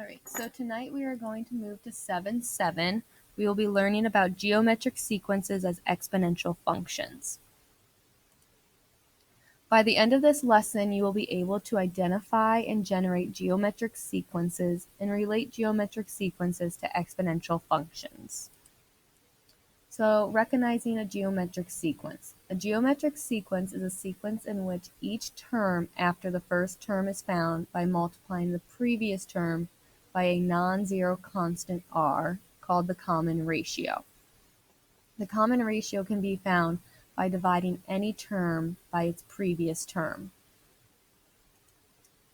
Alright, so tonight we are going to move to 7.7. We will be learning about geometric sequences as exponential functions. By the end of this lesson, you will be able to identify and generate geometric sequences and relate geometric sequences to exponential functions. So, recognizing a geometric sequence. A geometric sequence is a sequence in which each term after the first term is found by multiplying the previous term by a non-zero constant r called the common ratio. The common ratio can be found by dividing any term by its previous term.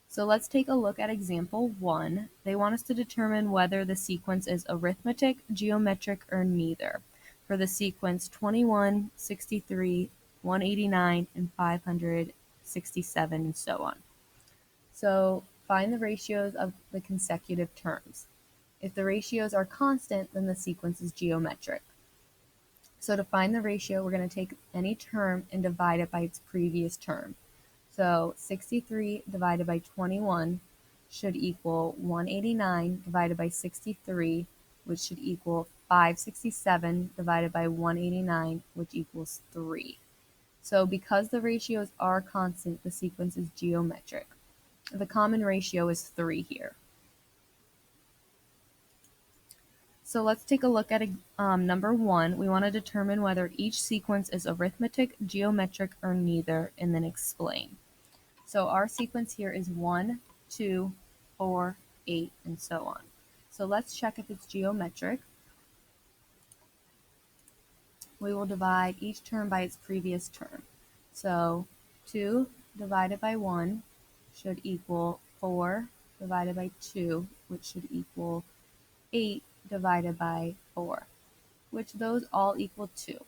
So let's take a look at example 1. They want us to determine whether the sequence is arithmetic, geometric, or neither for the sequence 21, 63, 189, and 567, and so on. So find the ratios of the consecutive terms. If the ratios are constant, then the sequence is geometric. So to find the ratio, we're going to take any term and divide it by its previous term. So 63 divided by 21 should equal 189 divided by 63, which should equal 567 divided by 189, which equals 3. So because the ratios are constant, the sequence is geometric. The common ratio is 3 here. So let's take a look at number 1. We want to determine whether each sequence is arithmetic, geometric, or neither, and then explain. So our sequence here is 1, 2, 4, 8, and so on. So let's check if it's geometric. We will divide each term by its previous term. So 2 divided by 1 should equal 4 divided by 2, which should equal 8 divided by 4, which those all equal 2.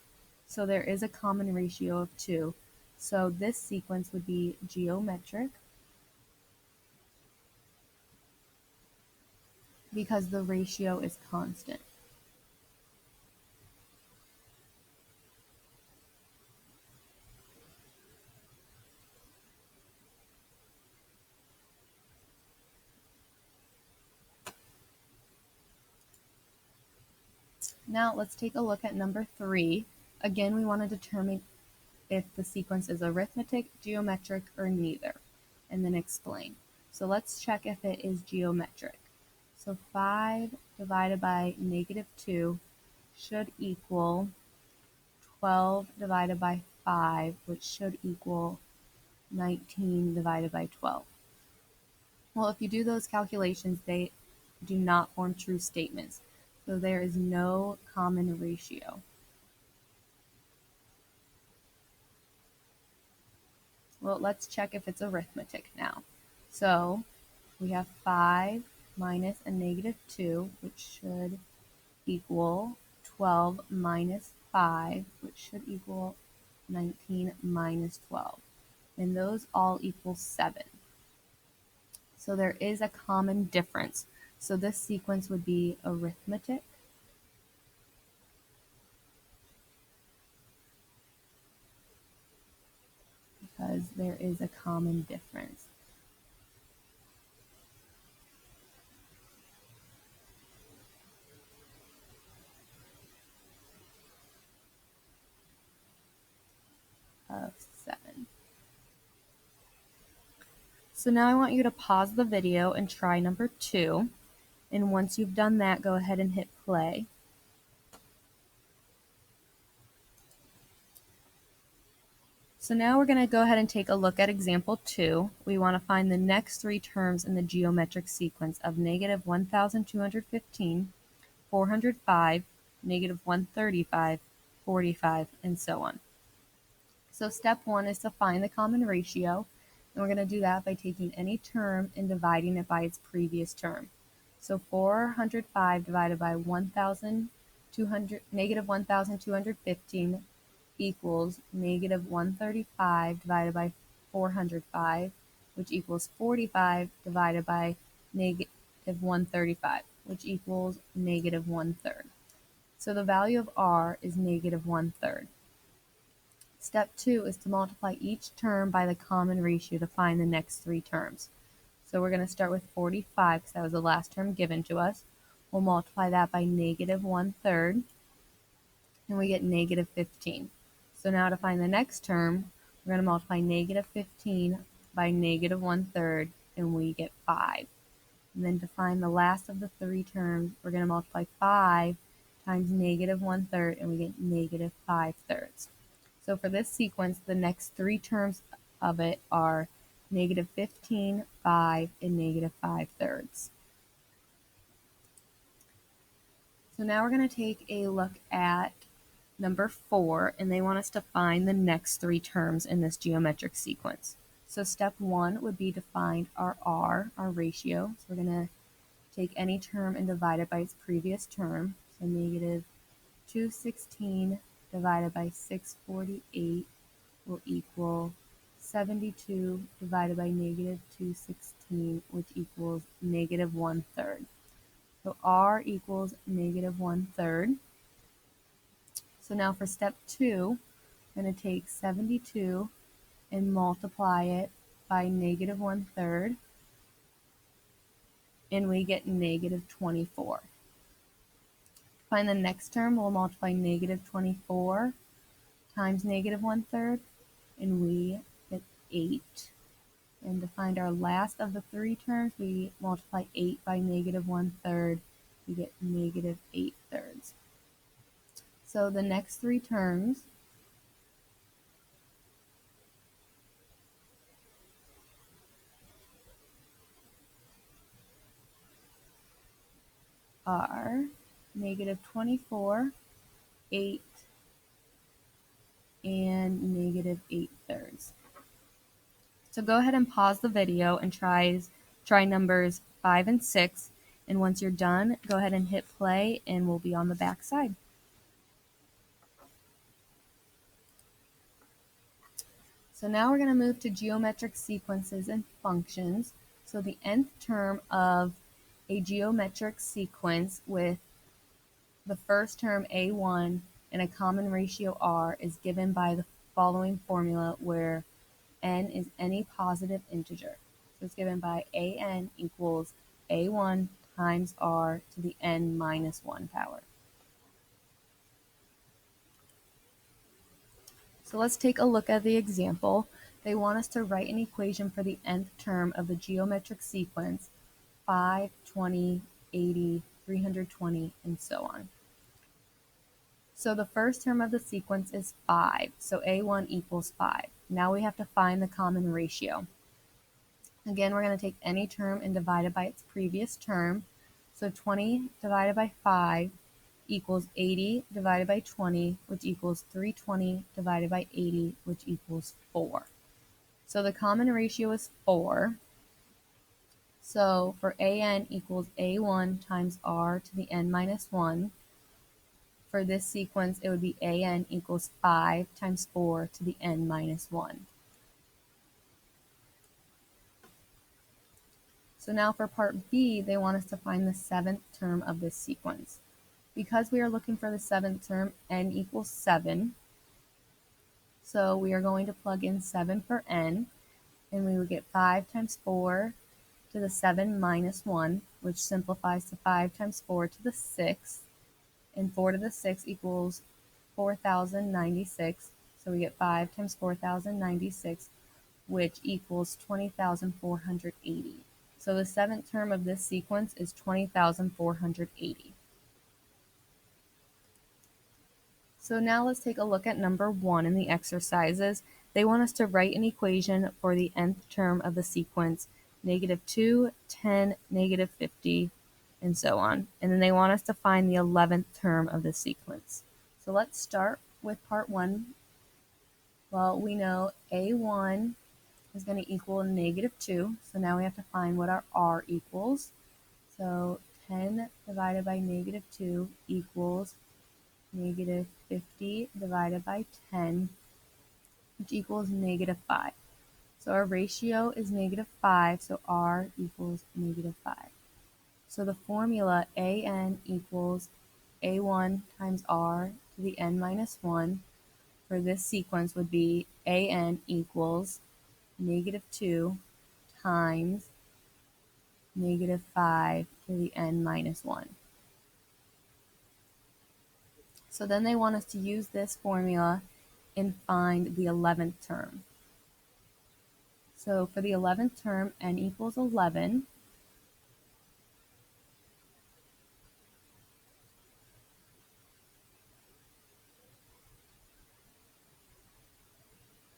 So there is a common ratio of 2. So this sequence would be geometric because the ratio is constant. Now let's take a look at number 3. Again, we want to determine if the sequence is arithmetic, geometric, or neither, and then explain. So let's check if it is geometric. So 5 divided by -2 should equal 12 divided by 5, which should equal 19 divided by 12. Well, if you do those calculations, they do not form true statements. So there is no common ratio. Well, let's check if it's arithmetic now. So we have 5 minus a -2, which should equal 12 minus 5, which should equal 19 minus 12. And those all equal 7. So there is a common difference. So this sequence would be arithmetic. Because there is a common difference. Of 7. So now I want you to pause the video and try number 2. And once you've done that, go ahead and hit play. So now we're going to go ahead and take a look at example 2. We want to find the next 3 terms in the geometric sequence of -1,215, 405, -135, 45, and so on. So step 1 is to find the common ratio, and we're going to do that by taking any term and dividing it by its previous term. So 405 divided by -1,215 equals -135 divided by 405, which equals 45 divided by -135, which equals -1/3. So the value of r is -1/3. Step 2 is to multiply each term by the common ratio to find the next 3 terms. So we're going to start with 45 because that was the last term given to us. We'll multiply that by negative 1/3, and we get negative 15. So now to find the next term, we're going to multiply negative 15 by negative 1/3, and we get 5. And then to find the last of the three terms, we're going to multiply 5 times negative 1/3, and we get negative 5/3. So for this sequence, the next three terms of it are negative 15, 5, and negative 5/3. So now we're going to take a look at number 4, and they want us to find the next three terms in this geometric sequence. So step 1 would be to find our R, our ratio. So we're going to take any term and divide it by its previous term. So negative 216 divided by 648 will equal 72 divided by negative 216, which equals negative 1/3. So R equals negative 1/3. So now for step 2, I'm going to take 72 and multiply it by negative 1/3, and we get negative 24. To find the next term, we'll multiply negative 24 times negative 1/3, and we get 8. And to find our last of the three terms, we multiply 8 by negative 1/3, we get negative 8/3. So the next three terms are negative 24, 8, and negative 8/3. So go ahead and pause the video and try numbers 5 and 6. And once you're done, go ahead and hit play, and we'll be on the back side. So now we're going to move to geometric sequences and functions. So the nth term of a geometric sequence with the first term a1 and a common ratio r is given by the following formula, where n is any positive integer. So it's given by an equals a1 times r to the n minus 1 power. So let's take a look at the example. They want us to write an equation for the nth term of the geometric sequence 5, 20, 80, 320, and so on. So the first term of the sequence is 5, so a1 equals 5. Now we have to find the common ratio. Again, we're going to take any term and divide it by its previous term. So 20 divided by 5 equals 80 divided by 20, which equals 320 divided by 80, which equals 4. So the common ratio is 4. So for an equals a1 times r to the n minus 1. For this sequence, it would be an equals 5 times 4 to the n minus 1. So now for part B, they want us to find the seventh term of this sequence. Because we are looking for the seventh term, n equals 7. So we are going to plug in 7 for n, and we would get 5 times 4 to the 7 minus 1, which simplifies to 5 times 4 to the 6. And 4 to the 6 equals 4,096. So we get 5 times 4,096, which equals 20,480. So the seventh term of this sequence is 20,480. So now let's take a look at number 1 in the exercises. They want us to write an equation for the nth term of the sequence, -2, 10, -50, and so on. And then they want us to find the 11th term of the sequence. So let's start with part 1. Well, we know a1 is going to equal -2, so now we have to find what our r equals. So 10 divided by -2 equals -50 divided by 10, which equals -5. So our ratio is -5, so r equals -5. So the formula an equals a1 times r to the n minus 1 for this sequence would be an equals -2 times negative 5 to the n minus 1. So then they want us to use this formula and find the 11th term. So for the 11th term, n equals 11.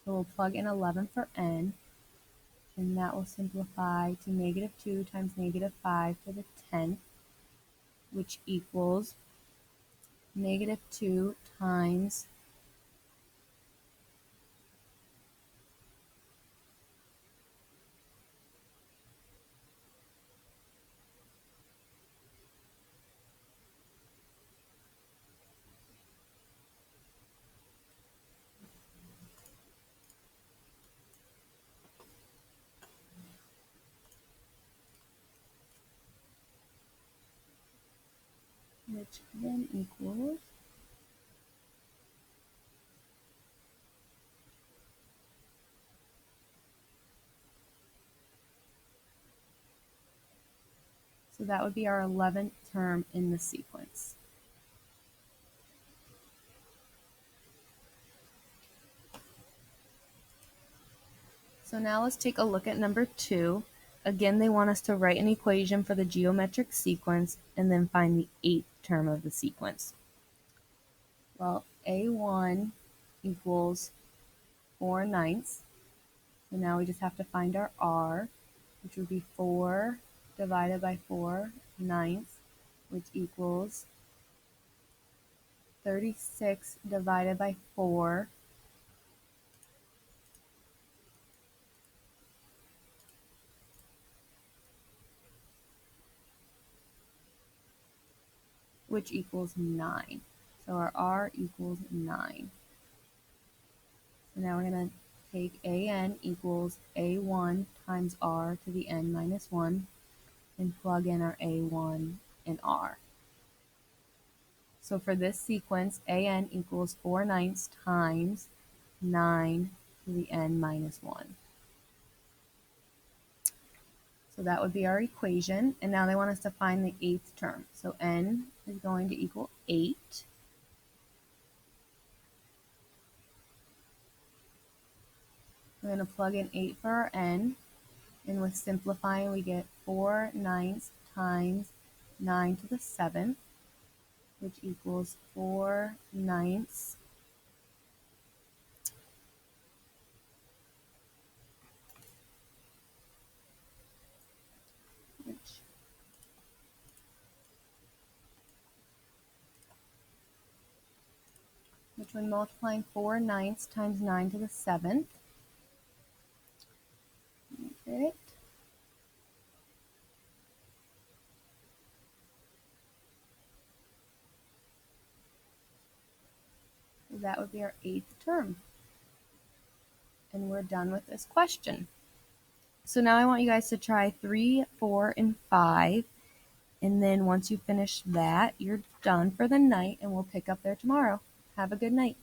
So we'll plug in 11 for n, and that will simplify to negative 2 times negative 5 to the 10th, which equals negative 2 times which then equals so that would be our 11th term in the sequence. So now let's take a look at number 2. Again, they want us to write an equation for the geometric sequence and then find the 8th term of the sequence. Well, a1 equals 4 ninths. So now we just have to find our r, which would be 4 divided by 4 ninths, which equals 36 divided by 4, which equals 9. So our r equals 9. So now we're going to take an equals a1 times r to the n minus 1 and plug in our a1 and r. So for this sequence, an equals 4 ninths times 9 to the n minus 1. So that would be our equation. And now they want us to find the 8th term. So n is going to equal 8. We're going to plug in 8 for our n. And with simplifying, we get 4 ninths times 9 to the 7th, which equals 4 ninths which when multiplying 4 ninths times 9 to the 7th, okay, so that would be our 8th term. And we're done with this question. So now I want you guys to try 3, 4, and 5. And then once you finish that, you're done for the night, and we'll pick up there tomorrow. Have a good night.